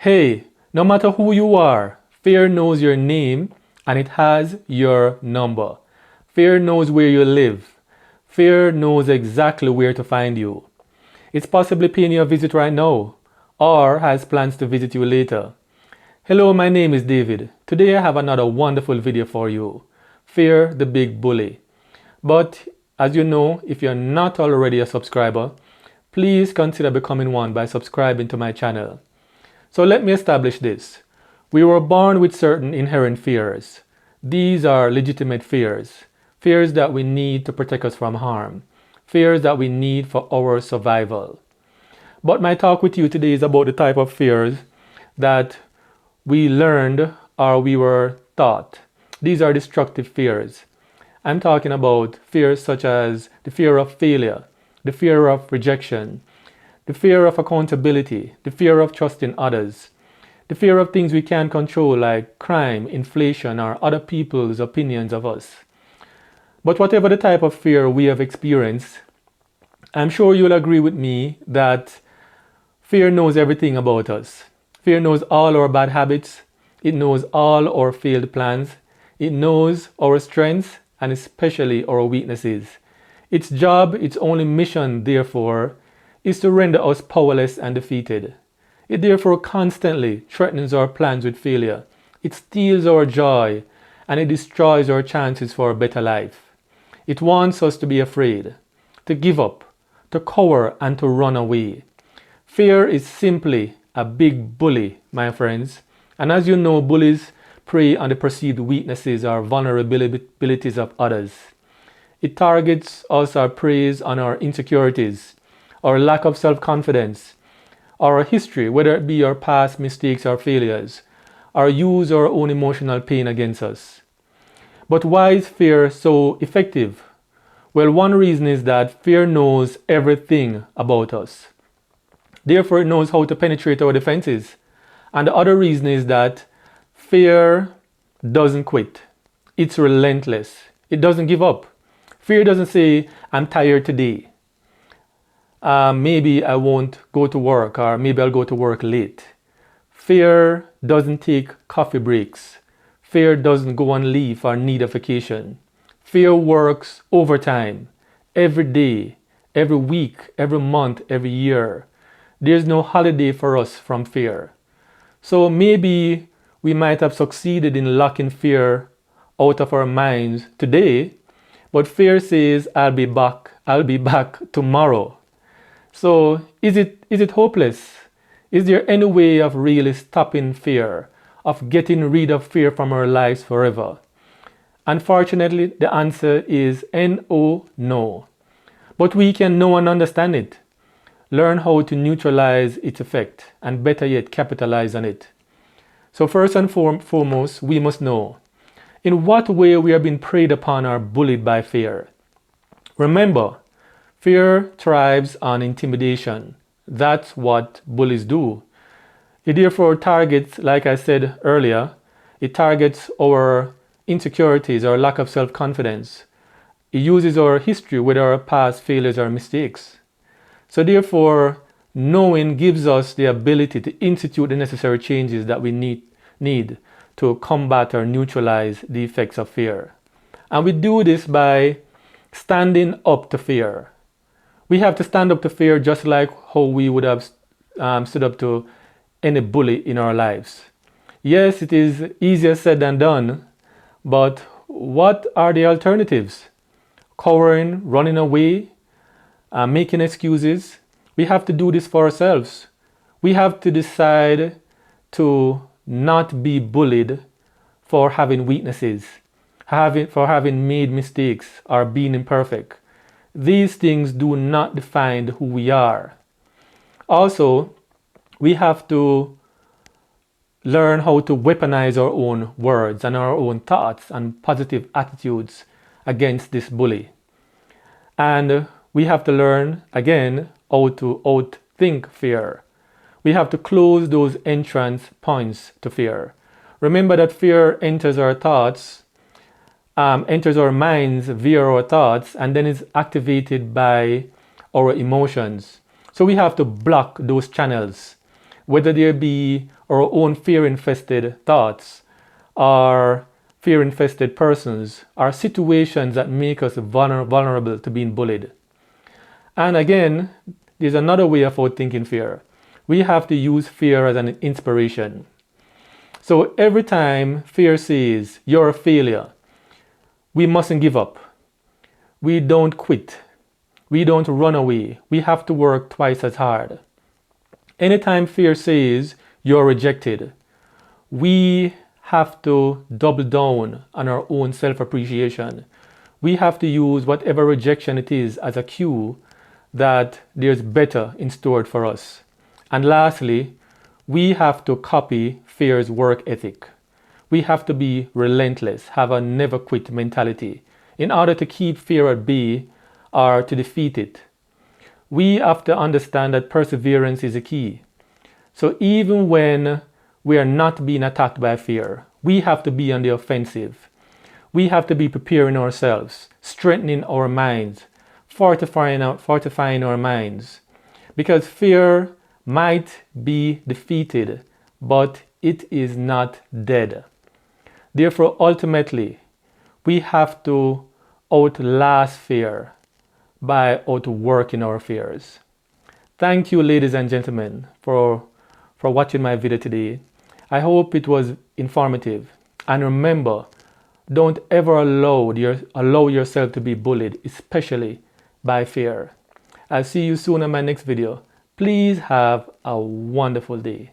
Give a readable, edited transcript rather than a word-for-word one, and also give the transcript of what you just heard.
Hey, no matter who you are, fear knows your name and it has your number. Fear knows where you live. Fear knows exactly where to find you. It's possibly paying you a visit right now or has plans to visit you later. Hello, my name is David. Today I have another wonderful video for you. Fear the Big Bully. But as you know, if you're not already a subscriber, please consider becoming one by subscribing to my channel. So let me establish this. We were born with certain inherent fears. These are legitimate fears. Fears that we need to protect us from harm. Fears that we need for our survival. But my talk with you today is about the type of fears that we learned or we were taught. These are destructive fears. I'm talking about fears such as the fear of failure, the fear of rejection, the fear of accountability, the fear of trusting others, the fear of things we can't control like crime, inflation, or other people's opinions of us. But whatever the type of fear we have experienced, I'm sure you'll agree with me that fear knows everything about us. Fear knows all our bad habits. It knows all our failed plans. It knows our strengths and especially our weaknesses. Its job, its only mission, therefore, is to render us powerless and defeated. It therefore constantly threatens our plans with failure. It steals our joy and it destroys our chances for a better life. It wants us to be afraid, to give up, to cower and to run away. Fear is simply a big bully, my friends. And as you know, bullies prey on the perceived weaknesses or vulnerabilities of others. It targets us or preys on our insecurities, our lack of self-confidence, our history, whether it be our past mistakes or failures, or use our own emotional pain against us. But why is fear so effective? Well, one reason is that fear knows everything about us. Therefore, it knows how to penetrate our defenses. And the other reason is that fear doesn't quit. It's relentless. It doesn't give up. Fear doesn't say, I'm tired today. Maybe I won't go to work, or maybe I'll go to work late. Fear doesn't take coffee breaks. Fear doesn't go on leave or need a vacation. Fear works overtime, every day, every week, every month, every year. There's no holiday for us from fear. So maybe we might have succeeded in locking fear out of our minds today, but fear says, I'll be back tomorrow. So is it hopeless? Is there any way of really stopping fear, of getting rid of fear from our lives forever? Unfortunately, the answer is no. But we can know and understand it, learn how to neutralize its effect, and better yet, capitalize on it. So first and foremost, we must know in what way we are being preyed upon or bullied by fear. Remember, fear thrives on intimidation. That's what bullies do. It therefore targets, like I said earlier, it targets our insecurities, our lack of self-confidence. It uses our history with our past failures or mistakes. So therefore, knowing gives us the ability to institute the necessary changes that we need to combat or neutralize the effects of fear. And we do this by standing up to fear. We have to stand up to fear just like how we would have stood up to any bully in our lives. Yes, it is easier said than done, but what are the alternatives? Cowering, running away, making excuses? We have to do this for ourselves. We have to decide to not be bullied for having weaknesses, for having made mistakes or being imperfect. These things do not define who we are. Also, we have to learn how to weaponize our own words and our own thoughts and positive attitudes against this bully. And we have to learn, again, how to outthink fear. We have to close those entrance points to fear. Remember that fear enters our thoughts, enters our minds via our thoughts, and then is activated by our emotions. So we have to block those channels. whether there be our own fear-infested thoughts or fear-infested persons, are situations that make us vulnerable to being bullied. And again, there's another way of outthinking fear. We have to use fear as an inspiration. So every time fear says, you're a failure, we mustn't give up. We don't quit. We don't run away. We have to work twice as hard. Anytime fear says, you're rejected, we have to double down on our own self-appreciation. We have to use whatever rejection it is as a cue that there's better in store for us. And lastly, we have to copy fear's work ethic. We have to be relentless, have a never quit mentality in order to keep fear at bay or to defeat it. We have to understand that perseverance is a key. So even when we are not being attacked by fear, we have to be on the offensive. We have to be preparing ourselves, strengthening our minds, fortifying our minds. Because fear might be defeated, but it is not dead. Therefore, ultimately, we have to outlast fear by outworking our fears. Thank you, ladies and gentlemen, for watching my video today. I hope it was informative. And remember, don't ever allow yourself to be bullied, especially by fear. I'll see you soon in my next video. Please have a wonderful day.